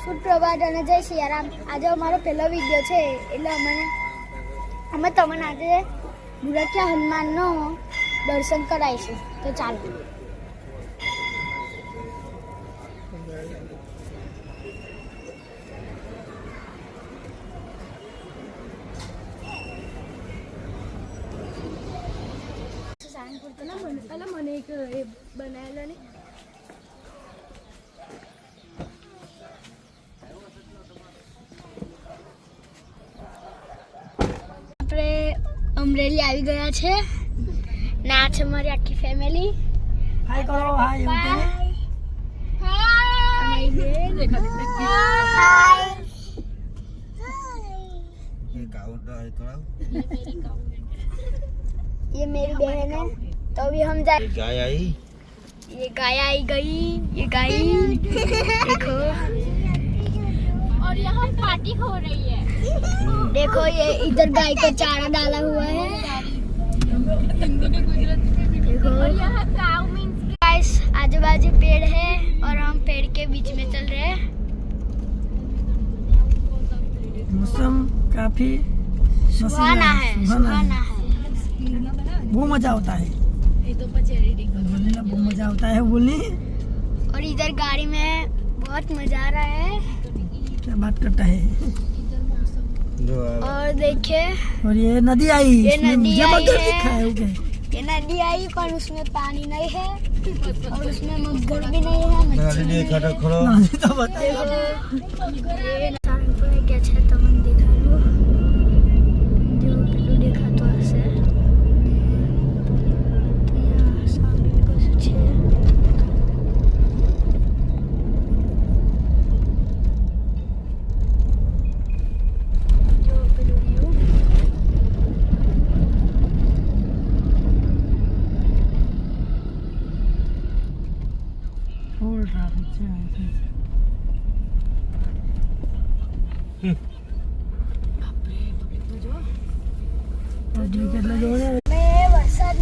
સુપ્રભાત અને જય સિયારામ. આજે અમારો પહેલો વિડીયો છે એટલે અમે તમને આજે બુરખિયા હનુમાનનો દર્શન કરાવીશું. તો ચાલો. મને એક બનાવેલો ને આપણે અમરેલી આવી ગયા છે ને આ છે મારી આખી ફેમિલી. હાય કરો, હાય ये मेरी बहन है. तो अभी हम जाए. गाय आई, ये गाय आई गई. ये गाय देखो और यहाँ पार्टी हो रही है. देखो ये इधर गाय का चारा डाला हुआ है. देखो यहाँ काऊ मीन्स गाइस आजू बाजू पेड़ है और हम पेड़ के बीच में चल रहे हैं. मौसम काफी सुहाना है. बहुत मजा होता है. बोलने में बहुत मजा होता है बोलने. और इधर गाड़ी में बहुत मजा आ रहा है. क्या बात करता है. और देखिए और ये नदी आई. ये नदी आई है. ओके. ये नदी आई पर उसमें पानी नहीं है और उसमें मगर भी नहीं है. नदी खड़ो नदी तो बताइए. क्या છે તમને દેખાડું. જો પેલું દેખાતો હશે. ત્યાં સામે કશું છે. જો પેલું વ્યૂ. ફૂલ ટ્રાફિક છે. કેટલા જોડે મેં વરસાદ